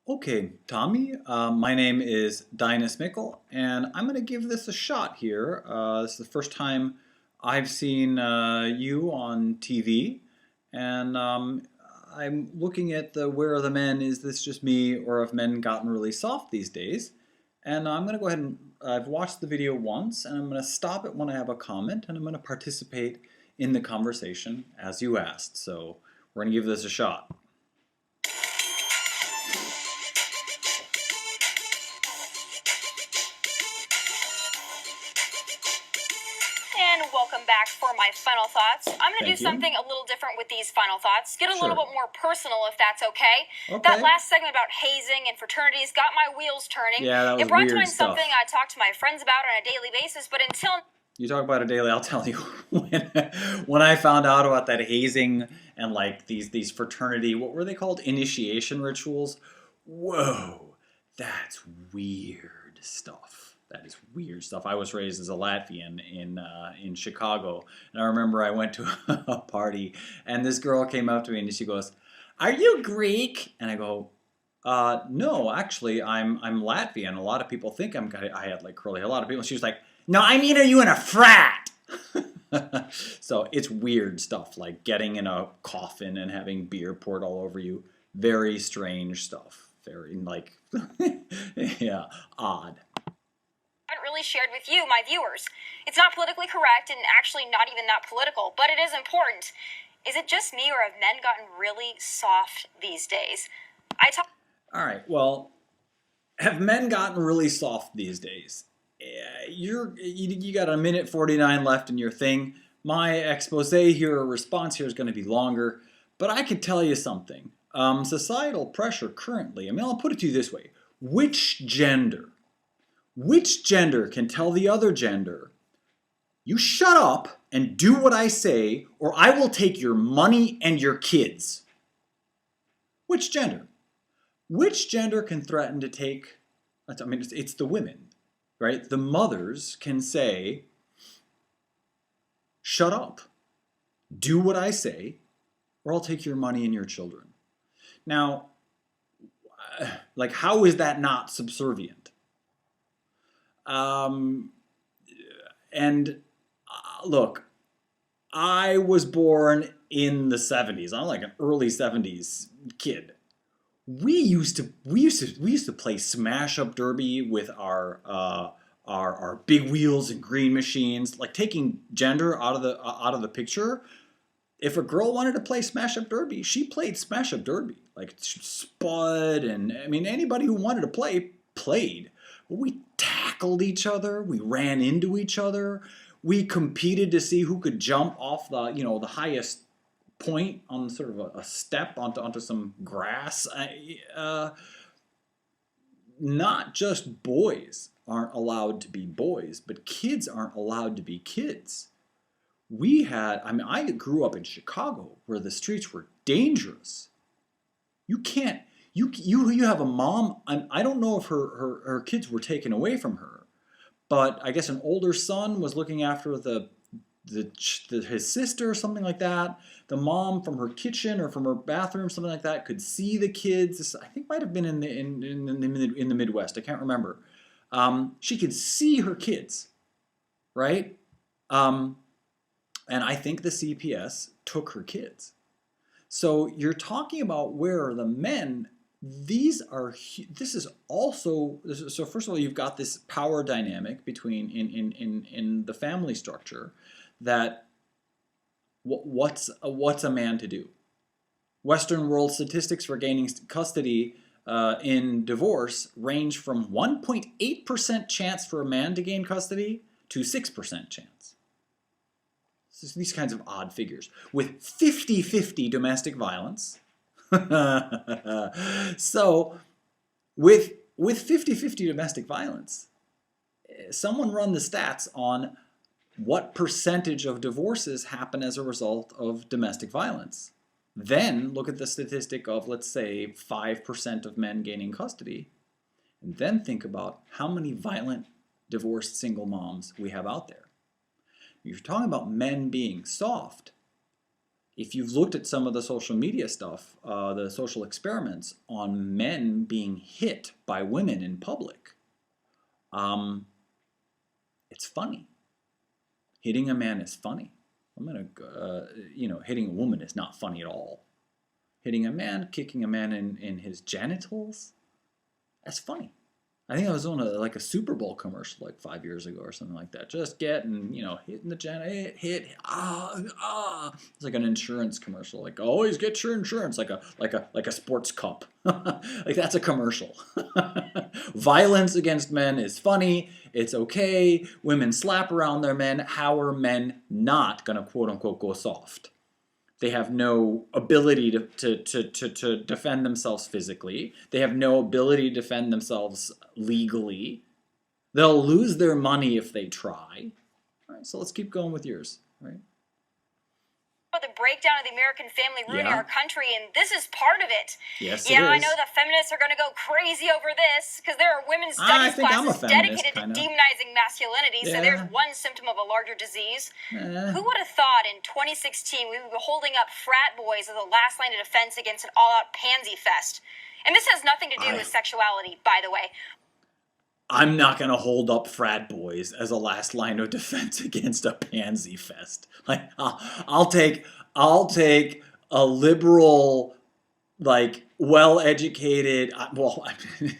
Okay, Tommy, my name is Dinus Mickle, and I'm going to give this a shot here. This is the first time I've seen you on TV, and I'm looking at the where are the men? Is this just me, or have men gotten really soft these days? And I'm going to go ahead and I've watched the video once, and I'm going to stop it when I have a comment, and I'm going to participate in the conversation as you asked. So we're going to give this a shot. And welcome back for my final thoughts. I'm going to do Thank you. something a little different with these final thoughts. Get a little Sure. bit more personal if that's okay. Okay. That last segment about hazing and fraternities got my wheels turning. Yeah, that was it brought to weird mind stuff. something I talk to my friends about on a daily basis, but until You talk about it daily, I'll tell you. when I found out about that hazing and like these fraternity, what were they called? Initiation rituals. Whoa, that's weird stuff. That is weird stuff. I was raised as a Latvian in Chicago, and I remember I went to a party, and this girl came up to me and she goes, "Are you Greek?" And I go, no, actually, I'm Latvian. A lot of people think I had like curly hair. A lot of people. She was like, "No, I mean, are you in a frat?" So it's weird stuff, like getting in a coffin and having beer poured all over you. Very strange stuff. Very like, yeah, odd. haven't really shared with you, my viewers. It's not politically correct and actually not even that political, but it is important. Is it just me or have men gotten really soft these days? All right. Well, have men gotten really soft these days? You got a minute 49 left in your thing. My expose here or response here is going to be longer, but I could tell you something. Societal pressure currently, I mean, I'll put it to you this way. Which gender can tell the other gender, "You shut up and do what I say, or I will take your money and your kids"? Which gender? Which gender can threaten to take, I mean, it's the women, right? The mothers can say, "Shut up, do what I say, or I'll take your money and your children." Now, like, how is that not subservient? And look, I was born in the 70s. I'm like an early 70s kid. We used to play smash up derby with our big wheels and green machines, like taking gender out of the picture. If a girl wanted to play smash up derby, she played smash up derby, like Spud, and I mean anybody who wanted to play played. But we tackled each other, we ran into each other, we competed to see who could jump off the highest point on sort of a step onto some grass. Not just boys aren't allowed to be boys, but kids aren't allowed to be kids. I grew up in Chicago where the streets were dangerous. You can't, you have a mom, I don't know if her kids were taken away from her, but I guess an older son was looking after his sister or something like that. The mom from her kitchen or from her bathroom, something like that, could see the kids. This, I think, might have been in the Midwest. I can't remember. She could see her kids, right? And I think the CPS took her kids. So you're talking about where are the men? This is also, so first of all, you've got this power dynamic between in the family structure, that what's a man to do? Western world statistics for gaining custody in divorce range from 1.8% chance for a man to gain custody to 6% chance. These kinds of odd figures. With 50-50 domestic violence. So, with 50-50 domestic violence, someone run the stats on what percentage of divorces happen as a result of domestic violence. Then look at the statistic of, let's say, 5% of men gaining custody. And then think about how many violent divorced single moms we have out there. You're talking about men being soft. if you've looked at some of the social media stuff, the social experiments on men being hit by women in public, um, it's funny. Hitting a man is funny. Hitting a woman is not funny at all. Hitting a man, kicking a man in his genitals, that's funny. I think I was on a Super Bowl commercial like 5 years ago or something like that. Just getting, hitting the hit, It's like an insurance commercial. Like always get your insurance, like a sports cup. Like that's a commercial. Violence against men is funny. It's okay. Women slap around their men. How are men not gonna quote unquote go soft? They have no ability to defend themselves physically. They have no ability to defend themselves legally. They'll lose their money if they try. All right, so let's keep going with yours. All right. The breakdown of the American family ruining Yeah. our country, and this is part of it. Yes, Yeah, it I is. know the feminists are going to go crazy over this because there are women's I studies think I'm a classes feminist, dedicated kinda. to demonizing masculinity, so there's Yeah. one symptom of a larger disease. Eh. Who would have thought in 2016 we would be holding up frat boys as the last line of defense against an all-out pansy fest? And this has nothing to do with sexuality, by the way. I'm not gonna hold up frat boys as a last line of defense against a pansy fest. Like I'll take a liberal, like well-educated,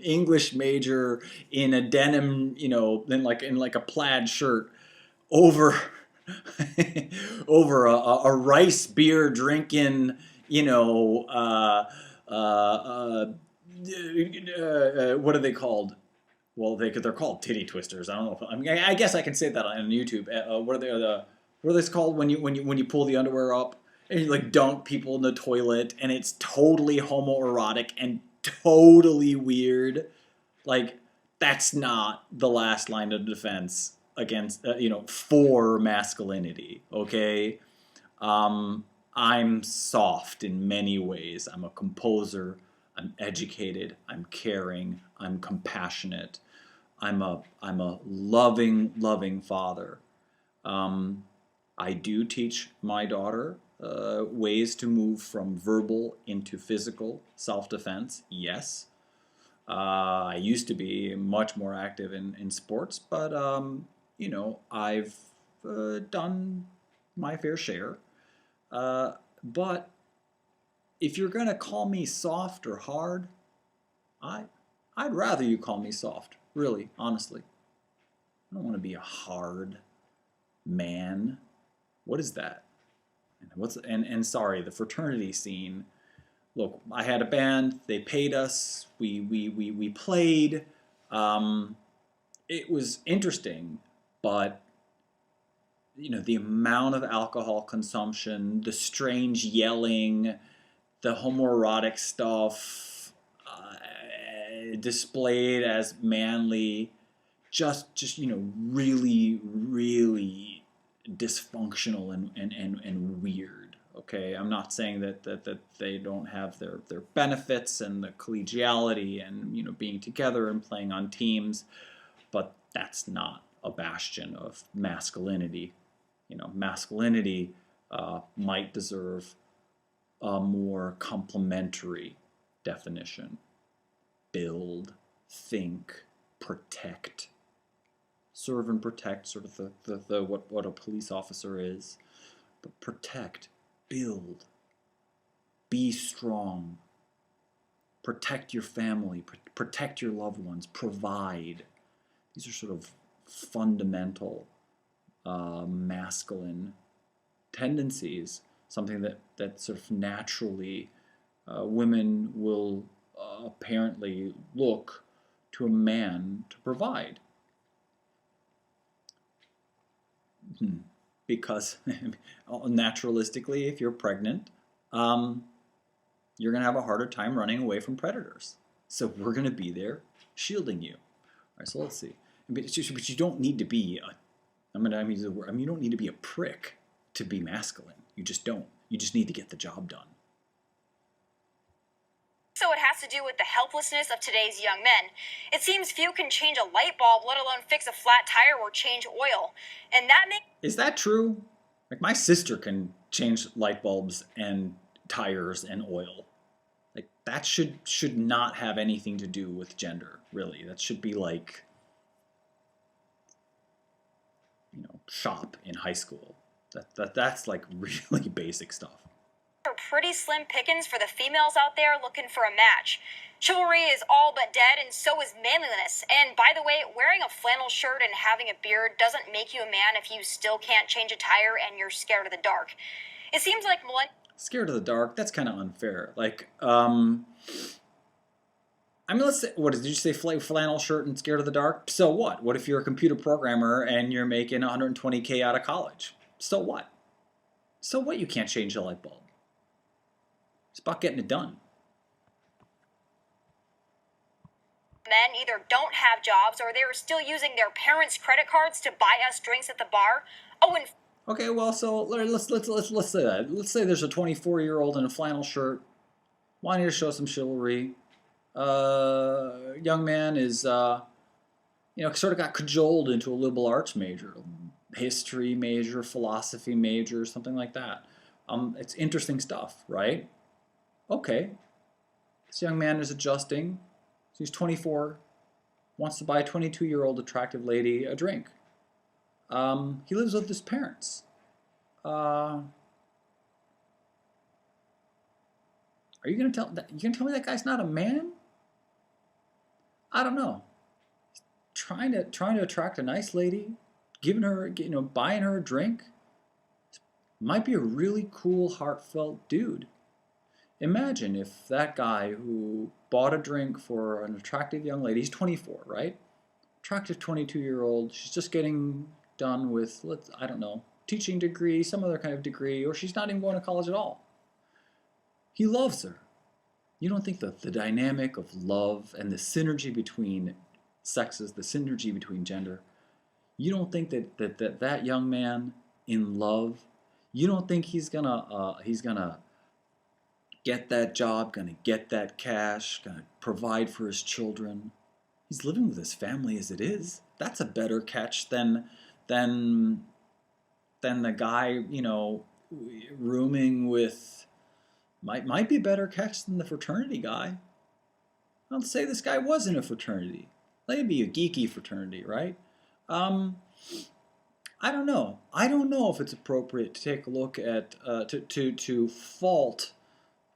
English major in a denim, in like a plaid shirt over over a rice beer drinking, what are they called? Well, they're called titty twisters. I don't know. I guess I can say that on YouTube. What are they? What are they called when you pull the underwear up and you like dunk people in the toilet and it's totally homoerotic and totally weird. Like that's not the last line of defense against for masculinity. Okay, I'm soft in many ways. I'm a composer. I'm educated. I'm caring. I'm compassionate. I'm a loving father. I do teach my daughter ways to move from verbal into physical self-defense. Yes. I used to be much more active in sports, but I've done my fair share. But if you're gonna call me soft or hard, I'd rather you call me soft. Really, honestly, I don't want to be a hard man. What is that? And sorry, the fraternity scene. Look, I had a band. They paid us. We played. It was interesting, but the amount of alcohol consumption, the strange yelling, the homoerotic stuff displayed as manly, just really really dysfunctional and weird. Okay, I'm not saying that they don't have their benefits and the collegiality and being together and playing on teams, but that's not a bastion of masculinity. Masculinity might deserve a more complementary definition. Build, think, protect. Serve and protect, sort of the what a police officer is. But protect, build, be strong, protect your family, protect your loved ones, provide. These are sort of fundamental masculine tendencies, something that sort of naturally women will apparently look to a man to provide. Because naturalistically, if you're pregnant, you're going to have a harder time running away from predators. So we're going to be there shielding you. All right, so let's see. But you don't need to be you don't need to be a prick to be masculine. You just don't. You just need to get the job done. So it has to do with the helplessness of today's young men. It seems few can change a light bulb, let alone fix a flat tire or change oil. And that makes... Is that true? Like my sister can change light bulbs and tires and oil. Like that should not have anything to do with gender, really. That should be like, shop in high school. That's like really basic stuff. Are pretty slim pickings for the females out there looking for a match. Chivalry is all but dead, and so is manliness. And by the way, wearing a flannel shirt and having a beard doesn't make you a man if you still can't change a tire and you're scared of the dark. It seems like scared of the dark, that's kind of unfair. Like, let's say, what did you say, flannel shirt and scared of the dark? So what? What if you're a computer programmer and you're making $120K out of college? So what? So what, you can't change a light bulb? It's about getting it done. men either don't have jobs or they're still using their parents' credit cards to buy us drinks at the bar. Oh, and okay, well, so let's say that. Let's say there's a 24-year-old in a flannel shirt wanting to show some chivalry. Young man is, sort of got cajoled into a liberal arts major, history major, philosophy major, something like that. It's interesting stuff, right? Okay, this young man is adjusting. He's 24, wants to buy a 22-year-old attractive lady a drink. He lives with his parents. Are you gonna tell me that guy's not a man? I don't know. Trying to attract a nice lady, giving her, buying her a drink, might be a really cool, heartfelt dude. Imagine if that guy who bought a drink for an attractive young lady, he's 24, right? Attractive 22-year-old, she's just getting done with, I don't know, teaching degree, some other kind of degree, or she's not even going to college at all. He loves her. You don't think that the dynamic of love and the synergy between sexes, the synergy between gender, you don't think that young man in love, you don't think he's gonna get that job, gonna get that cash, gonna provide for his children? He's living with his family as it is. That's a better catch than the guy, rooming with, might be a better catch than the fraternity guy. Let's say this guy was in a fraternity. Maybe a geeky fraternity, right? I don't know. I don't know if it's appropriate to take a look at to fault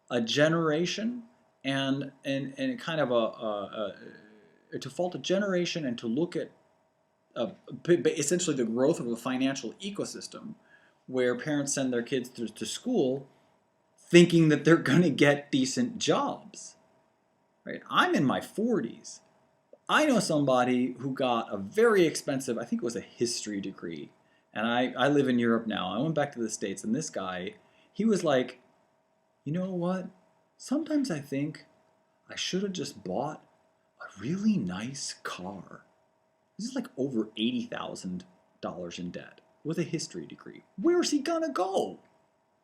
a generation and kind of to fault a generation and to look at essentially the growth of a financial ecosystem where parents send their kids to school thinking that they're going to get decent jobs. Right? I'm in my 40s. I know somebody who got a very expensive, I think it was a history degree, and I live in Europe now. I went back to the States, and this guy, he was like, you know what? Sometimes I think I should have just bought a really nice car. This is like over $80,000 in debt with a history degree. Where's he gonna go?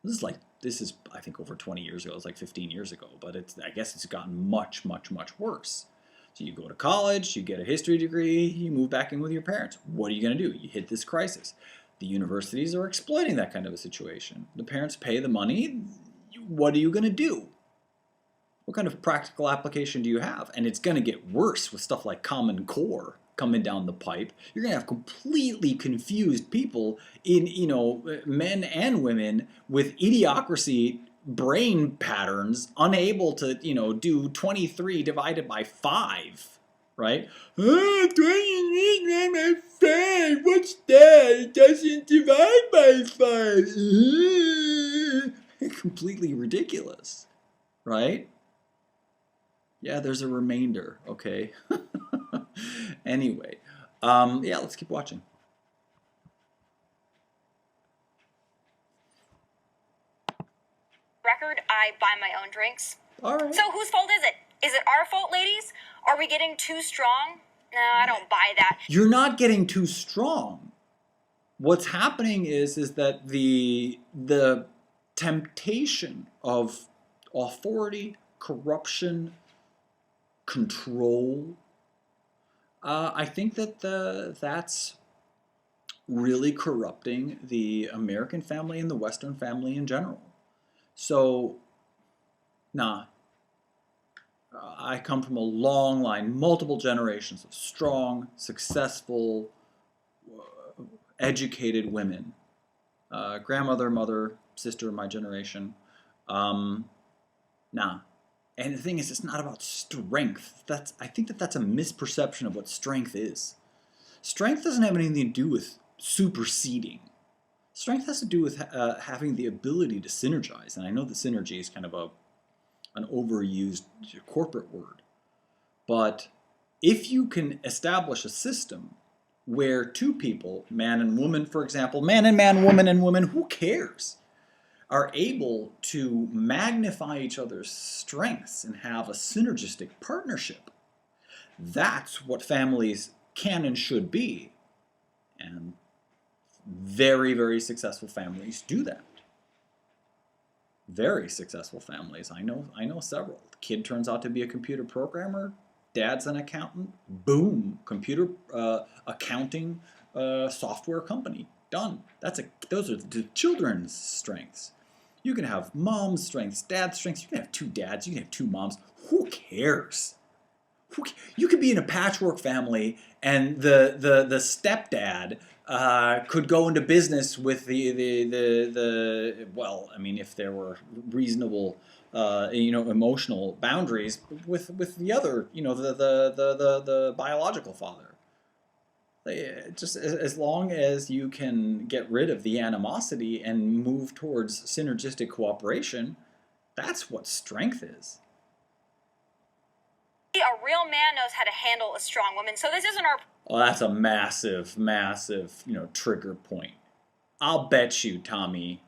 This is I think over 20 years ago. It's like 15 years ago, but I guess it's gotten much, much, much worse. So you go to college, you get a history degree, you move back in with your parents. What are you going to do? You hit this crisis. The universities are exploiting that kind of a situation. The parents pay the money. What are you going to do? What kind of practical application do you have? And it's going to get worse with stuff like Common Core coming down the pipe. You're going to have completely confused people in, men and women with idiocracy brain patterns, unable to, do 23 divided by 5, right? 23 divided by 5, what's that? It doesn't divide by 5. Completely ridiculous, right? Yeah, there's a remainder, okay? Anyway, let's keep watching. record, I buy my own drinks. All right. So whose fault is it? Is it our fault, ladies? Are we getting too strong? No, I don't buy that. You're not getting too strong. What's happening is that the temptation of authority, corruption, control, I think that's really corrupting the American family and the Western family in general. So, nah, I come from a long line, multiple generations of strong, successful, educated women. Grandmother, mother, sister of my generation. Um, nah. And the thing is, it's not about strength. I think that's a misperception of what strength is. Strength doesn't have anything to do with superseding. Strength has to do with having the ability to synergize. And I know that synergy is kind of an overused corporate word. But if you can establish a system where two people, man and woman, for example, man and man, woman and woman, who cares, are able to magnify each other's strengths and have a synergistic partnership, that's what families can and should be. And very, very successful families do that. Very successful families. I know several. The kid turns out to be a computer programmer. Dad's an accountant. Boom, computer accounting software company. Done. Those are the children's strengths. You can have mom's strengths, dad's strengths. You can have two dads. You can have two moms. Who cares? You could be in a patchwork family, and the stepdad could go into business with the well, I mean, if there were reasonable emotional boundaries with the other, the biological father. Just as long as you can get rid of the animosity and move towards synergistic cooperation, that's what strength is. A real man knows how to handle a strong woman. So this isn't our. Well, that's a massive, massive, trigger point. I'll bet you, Tommy,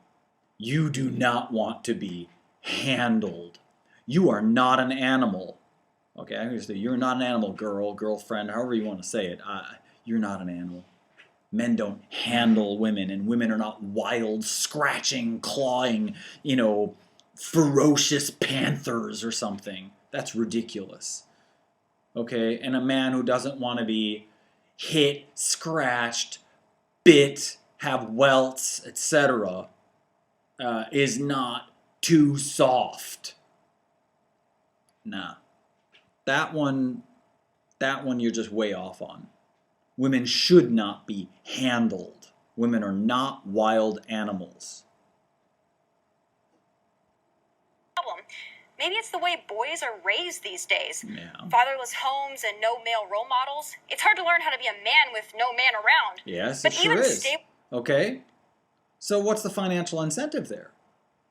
you do not want to be handled. You are not an animal. Okay, I'm going to say you're not an animal, girlfriend, however you want to say it. You're not an animal. Men don't handle women, and women are not wild, scratching, clawing, ferocious panthers or something. That's ridiculous. Okay, and a man who doesn't want to be hit, scratched, bit, have welts, etc., is not too soft. Nah, that one you're just way off on. Women should not be handled. Women are not wild animals. Maybe it's the way boys are raised these days. Yeah. Fatherless homes and no male role models. It's hard to learn how to be a man with no man around. Yes, but it sure is. Stable. Okay. So what's the financial incentive there?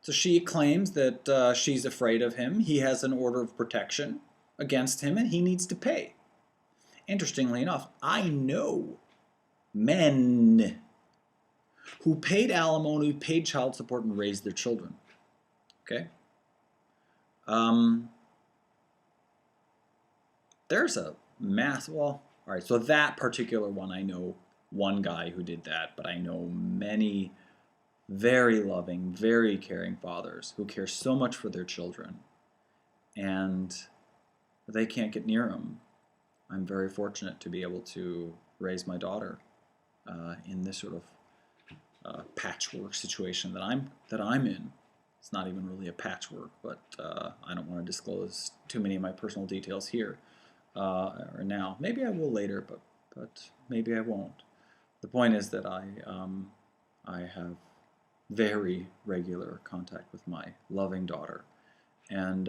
So she claims that she's afraid of him. He has an order of protection against him, and he needs to pay. Interestingly enough, I know men who paid alimony, paid child support, and raised their children. Okay? There's a all right, so that particular one, I know one guy who did that, but I know many very loving, very caring fathers who care so much for their children, and they can't get near them. I'm very fortunate to be able to raise my daughter in this sort of patchwork situation that I'm in. It's not even really a patchwork, but I don't want to disclose too many of my personal details here or now. Maybe I will later, but maybe I won't. The point is that I have very regular contact with my loving daughter, and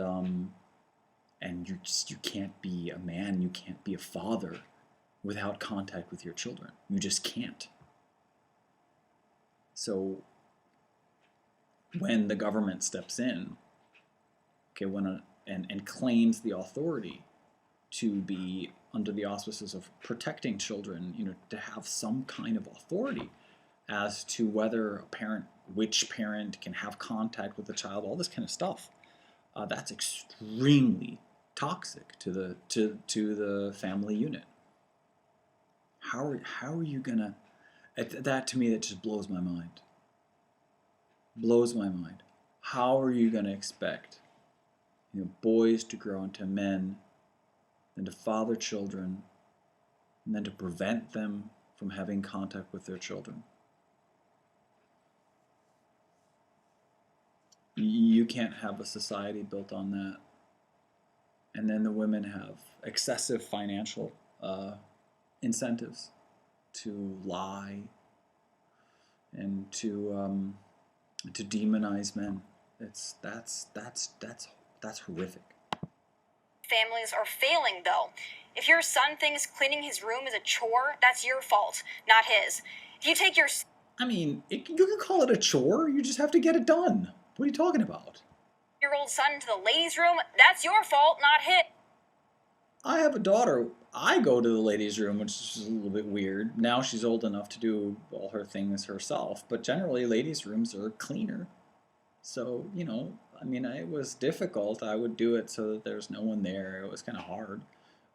you can't be a man, you can't be a father without contact with your children. You just can't. So when the government steps in, okay, and claims the authority to be under the auspices of protecting children, to have some kind of authority as to whether which parent can have contact with the child, all this kind of stuff, that's extremely toxic to the family unit. How are you gonna? That to me, that just blows my mind. Blows my mind. How are you gonna expect boys to grow into men, then to father children, and then to prevent them from having contact with their children. You can't have a society built on that. And then the women have excessive financial incentives to lie and to demonize men. That's horrific. Families are failing, though. If your son thinks cleaning his room is a chore, that's your fault, not his. If you take your... I mean, you can call it a chore. You just have to get it done. What are you talking about? ...year-old son to the ladies' room, that's your fault, not his. I have a daughter. I go to the ladies' room, which is a little bit weird. Now she's old enough to do all her things herself, but generally ladies' rooms are cleaner. So, you know, I mean, it was difficult. I would do it so that there's no one there. It was kind of hard.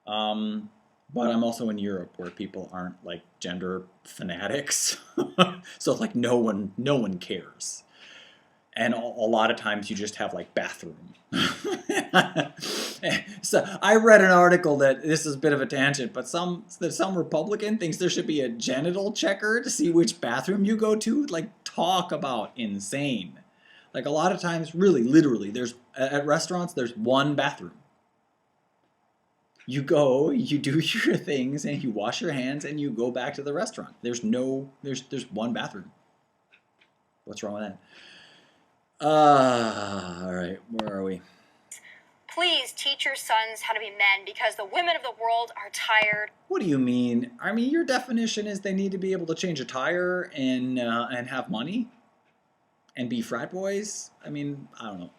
But I'm also in Europe where people aren't like gender fanatics. So like no one cares. And a lot of times you just have like bathroom. So I read an article that, this is a bit of a tangent, but some Republican thinks there should be a genital checker to see which bathroom you go to. Like, talk about insane. Like, a lot of times, really, literally, there's at restaurants, there's one bathroom. You go, you do your things, and you wash your hands, and you go back to the restaurant. There's one bathroom. What's wrong with that? All right, where are we? Please teach your sons how to be men, because the women of the world are tired. What do you mean? I mean, your definition is they need to be able to change a tire and have money and be frat boys. I mean, I don't know.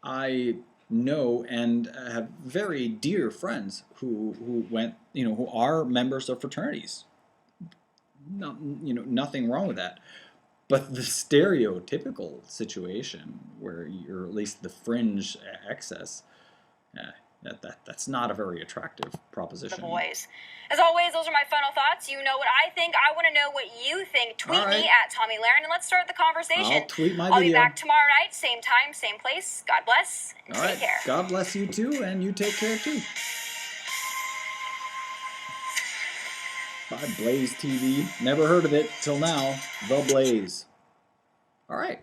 I know and have very dear friends who went, who are members of fraternities. Nothing wrong with that. But the stereotypical situation where you're at least the fringe excess, that's not a very attractive proposition. The boys. As always, those are my final thoughts. You know what I think. I want to know what you think. Tweet me at Tomi Lahren, and let's start the conversation. I'll tweet my video. I'll be back tomorrow night, same time, same place. God bless, and take care. God bless you too, and you take care too. By Blaze TV. Never heard of it till now. The Blaze. All right.